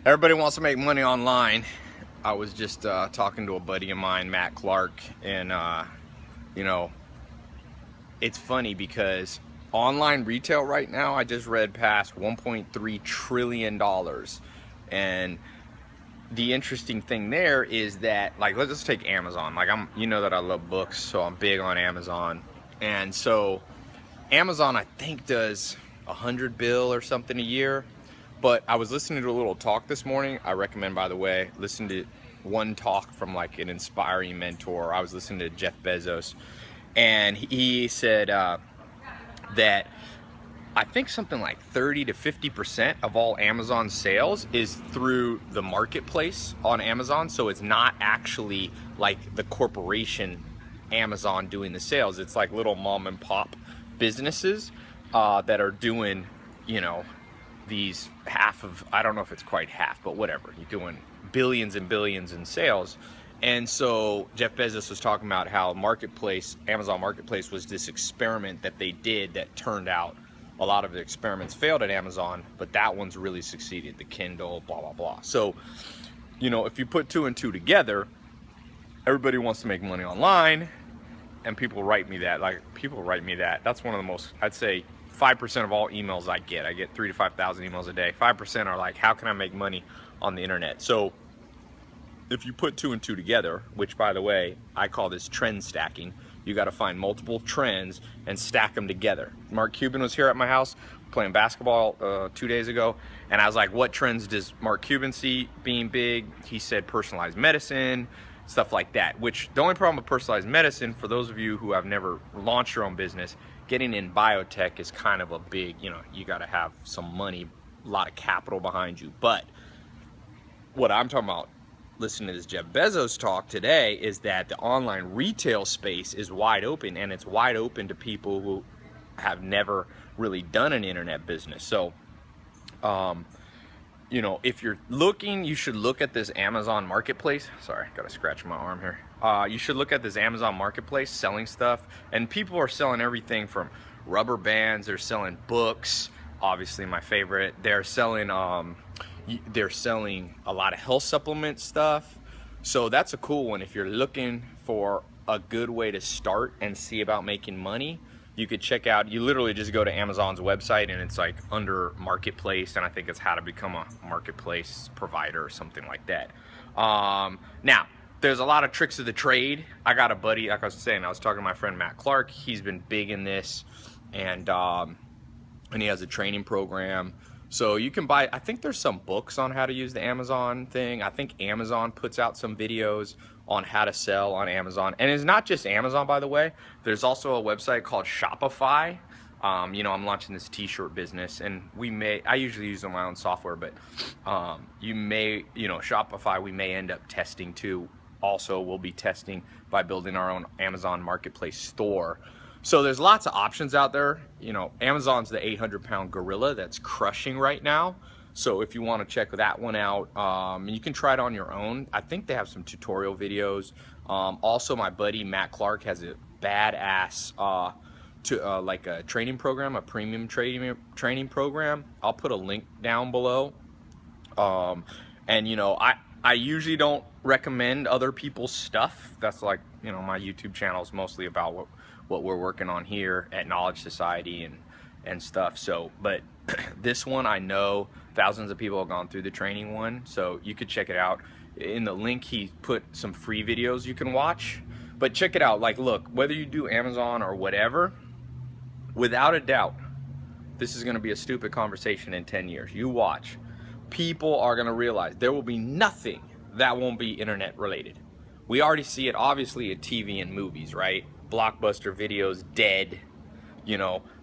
Everybody wants to make money online. I was just talking to a buddy of mine, Matt Clark, and you know, it's funny because online retail right now, I just read past $1.3 trillion. And the interesting thing there is that, like, let's just take Amazon. Like, you know that I love books, so I'm big on Amazon. And so Amazon, I think, does 100 bill or something a year. But I was listening to a little talk this morning. I recommend, by the way, listen to one talk from like an inspiring mentor. I was listening to Jeff Bezos, and he said that I think something like 30 to 50% of all Amazon sales is through the marketplace on Amazon. So it's not actually like the corporation Amazon doing the sales. It's like little mom and pop businesses that are doing, these I don't know if it's quite half, but whatever, you're doing billions and billions in sales. And so Jeff Bezos was talking about how Amazon Marketplace was this experiment that they did that turned out, a lot of the experiments failed at Amazon, but that one's really succeeded, the Kindle, blah, blah, blah. So, if you put two and two together, everybody wants to make money online, and people write me that. That's one of the most, I'd say, 5% of all emails I get 3,000 to 5,000 emails a day. 5% are like, how can I make money on the internet? So if you put two and two together, which, by the way, I call this trend stacking, you got to find multiple trends and stack them together. Mark Cuban was here at my house playing basketball 2 days ago, and I was like, what trends does Mark Cuban see being big? He said personalized medicine, stuff like that. Which, the only problem with personalized medicine, for those of you who have never launched your own business, getting in biotech is kind of a big, you got to have some money, a lot of capital behind you. But what I'm talking about, listening to this Jeff Bezos talk today, is that the online retail space is wide open, and it's wide open to people who have never really done an internet business. So, if you're looking, you should look at this Amazon Marketplace. Sorry, gotta scratch my arm here. You should look at this Amazon Marketplace selling stuff, and people are selling everything from rubber bands, they're selling books, obviously my favorite. They're selling a lot of health supplement stuff. So that's a cool one. If you're looking for a good way to start and see about making money, you could check out, you literally just go to Amazon's website, and it's like under marketplace, and I think it's how to become a marketplace provider or something like that. Now, there's a lot of tricks of the trade. I got a buddy, like I was saying, I was talking to my friend Matt Clark. He's been big in this, and he has a training program. So you can buy, I think there's some books on how to use the Amazon thing. I think Amazon puts out some videos on how to sell on Amazon. And it's not just Amazon, by the way. There's also a website called Shopify. I'm launching this t-shirt business, and I usually use my own software, but Shopify, we may end up testing too. Also, we'll be testing by building our own Amazon Marketplace store. So there's lots of options out there. Amazon's the 800-pound gorilla that's crushing right now. So if you want to check that one out, you can try it on your own. I think they have some tutorial videos. Also, my buddy Matt Clark has a badass like a training program, a premium training program. I'll put a link down below. I usually don't recommend other people's stuff. That's like, my YouTube channel is mostly about what we're working on here at Knowledge Society and stuff. So, but this one, I know thousands of people have gone through the training one, so you could check it out. In the link, he put some free videos you can watch, but check it out. Like, look, whether you do Amazon or whatever, without a doubt, this is going to be a stupid conversation in 10 years. You watch. People are going to realize there will be nothing that won't be internet related. We already see it, obviously, at TV and movies, right? Blockbuster videos dead.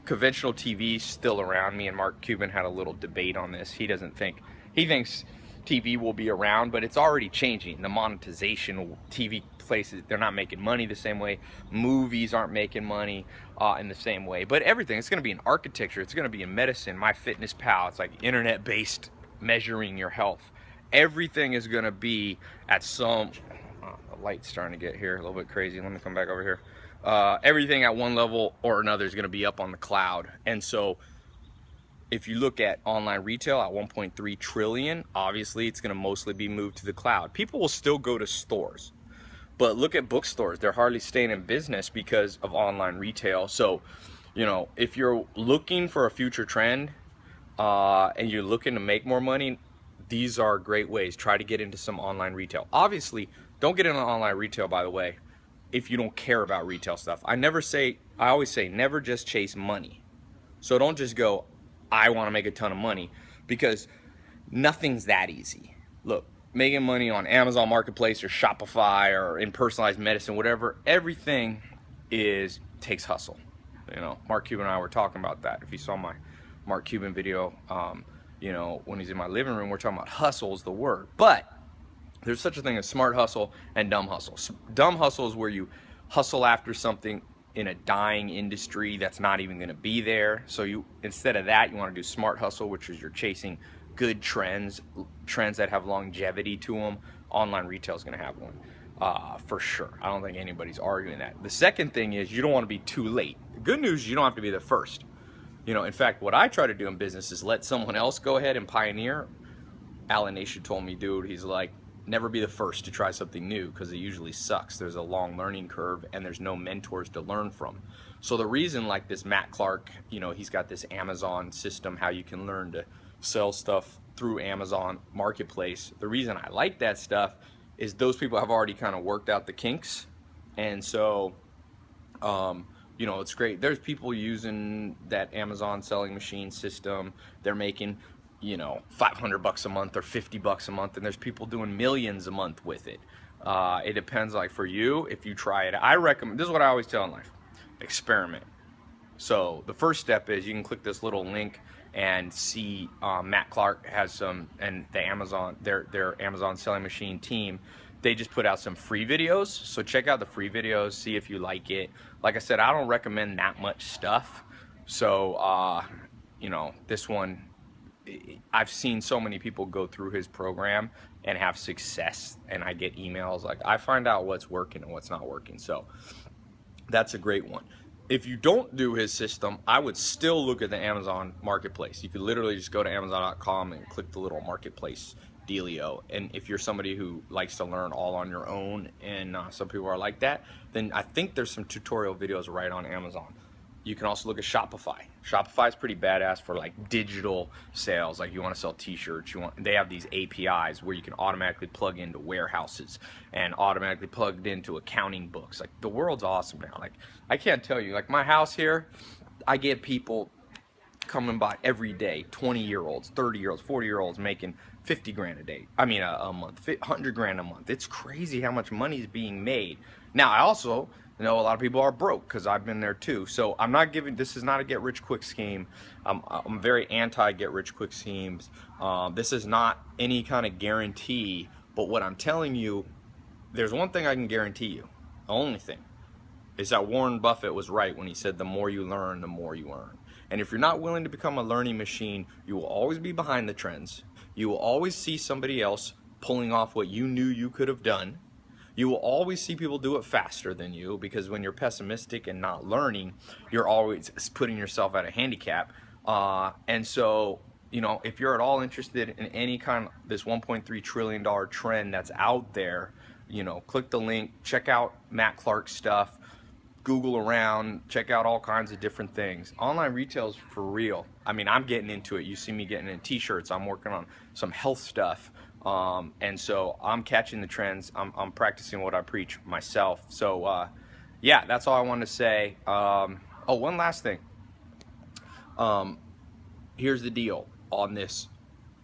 Conventional TV still around. Me and Mark Cuban had a little debate on this. He thinks TV will be around, but it's already changing. The monetization, TV places, they're not making money the same way. Movies aren't making money in the same way. But everything, it's going to be in architecture. It's going to be in medicine. MyFitnessPal, it's like internet-based measuring your health. Everything is going to be at some... the light's starting to get here a little bit crazy. Let me come back over here. Everything at one level or another is going to be up on the cloud. And so if you look at online retail at 1.3 trillion, obviously it's going to mostly be moved to the cloud. People will still go to stores, but look at bookstores. They're hardly staying in business because of online retail. So, you know, if you're looking for a future trend and you're looking to make more money, these are great ways. Try to get into some online retail. Obviously, don't get into online retail, by the way, if you don't care about retail stuff. I always say, never just chase money. So don't just go, I want to make a ton of money, because nothing's that easy. Look, making money on Amazon Marketplace or Shopify or in personalized medicine, whatever, everything takes hustle. You know, Mark Cuban and I were talking about that. If you saw my Mark Cuban video, you know, when he's in my living room, we're talking about hustle is the word. But there's such a thing as smart hustle and dumb hustle. Dumb hustle is where you hustle after something in a dying industry that's not even going to be there. So you, instead of that, you want to do smart hustle, which is you're chasing good trends that have longevity to them. Online retail is going to have one for sure. I don't think anybody's arguing that. The second thing is you don't want to be too late. The good news is you don't have to be the first. You know, in fact, what I try to do in business is let someone else go ahead and pioneer. Alan Nation told me, dude, he's like, never be the first to try something new, because it usually sucks. There's a long learning curve and there's no mentors to learn from. So the reason, like this Matt Clark, you know, he's got this Amazon system, how you can learn to sell stuff through Amazon Marketplace. The reason I like that stuff is those people have already kind of worked out the kinks. And so, you know, it's great. There's people using that Amazon selling machine system. They're making, you know, $500 a month or $50 a month, and there's people doing millions a month with it. It depends. Like for you, if you try it, I recommend, this is what I always tell in life: experiment. So the first step is you can click this little link and see Matt Clark has some, and the Amazon, their Amazon selling machine team, they just put out some free videos. So check out the free videos, see if you like it. Like I said, I don't recommend that much stuff. So, you know, this one, I've seen so many people go through his program and have success, and I get emails like, I find out what's working and what's not working. So that's a great one. If you don't do his system, I would still look at the Amazon Marketplace. You could literally just go to Amazon.com and click the little marketplace dealio. And if you're somebody who likes to learn all on your own, and some people are like that, then I think there's some tutorial videos right on Amazon. You can also look at Shopify. Shopify is pretty badass for like digital sales. Like you want to sell t-shirts, they have these APIs where you can automatically plug into warehouses and automatically plugged into accounting books. Like the world's awesome now. Like I can't tell you, like my house here, I get people coming by every day, 20-year-olds, 30-year-olds, 40-year-olds making 50 grand a day. I mean a month, 100 grand a month. It's crazy how much money is being made. Now I also know a lot of people are broke, because I've been there too. So I'm not giving, this is not a get rich quick scheme. I'm very anti get rich quick schemes. This is not any kind of guarantee, but what I'm telling you, there's one thing I can guarantee you. The only thing is that Warren Buffett was right when he said the more you learn, the more you earn. And if you're not willing to become a learning machine, you will always be behind the trends. You will always see somebody else pulling off what you knew you could have done. You will always see people do it faster than you, because when you're pessimistic and not learning, you're always putting yourself at a handicap. And so, you know, if you're at all interested in any kind of this $1.3 trillion trend that's out there, you know, click the link, check out Matt Clark's stuff, Google around, check out all kinds of different things. Online retail is for real. I mean, I'm getting into it. You see me getting in t-shirts. I'm working on some health stuff. And so I'm catching the trends. I'm practicing what I preach myself. So, yeah, that's all I wanted to say. Oh, one last thing. Here's the deal on this.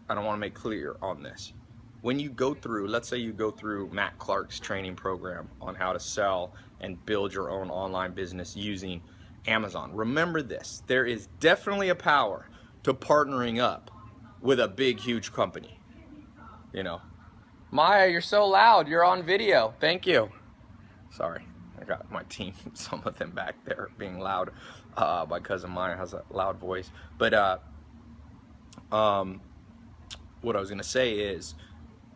I don't want to make clear on this. When you go through, let's say you go through Matt Clark's training program on how to sell and build your own online business using Amazon, remember this: there is definitely a power to partnering up with a big, huge company. You know, Maya, you're so loud. You're on video. Thank you. Sorry, I got my team, some of them back there being loud. My cousin Maya has a loud voice. But what I was gonna say is,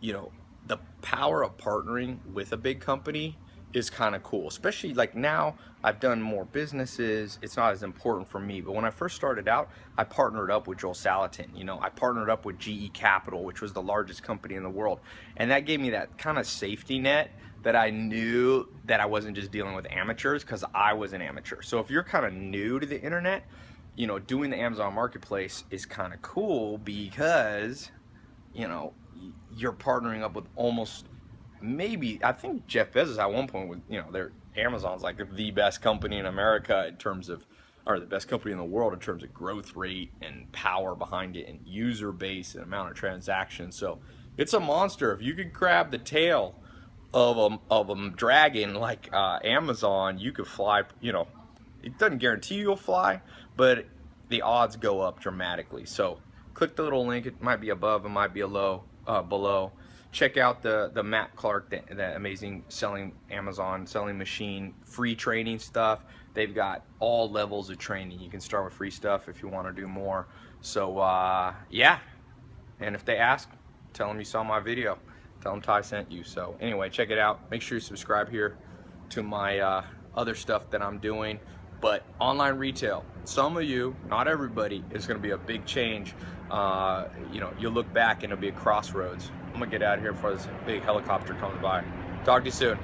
you know, the power of partnering with a big company is kind of cool, especially like now I've done more businesses. It's not as important for me, but when I first started out, I partnered up with Joel Salatin. You know, I partnered up with GE Capital, which was the largest company in the world, and that gave me that kind of safety net that I knew that I wasn't just dealing with amateurs, because I was an amateur. So if you're kind of new to the internet, you know, doing the Amazon Marketplace is kind of cool, because, you know, you're partnering up with almost, maybe, I think Jeff Bezos at one point, with, you know, their Amazon's like the best company in America in terms of, or the best company in the world in terms of growth rate and power behind it and user base and amount of transactions. So it's a monster. If you could grab the tail of a dragon like Amazon, you could fly. You know, it doesn't guarantee you'll fly, but the odds go up dramatically. So click the little link. It might be above, it might be below. Check out the Matt Clark, the amazing Amazon selling machine, free training stuff. They've got all levels of training. You can start with free stuff if you want to do more. So yeah, and if they ask, tell them you saw my video. Tell them Tai sent you. So anyway, check it out. Make sure you subscribe here to my other stuff that I'm doing. But online retail, some of you, not everybody, is going to be a big change. You know, you'll look back and it'll be a crossroads. I'm gonna get out of here before this big helicopter comes by. Talk to you soon.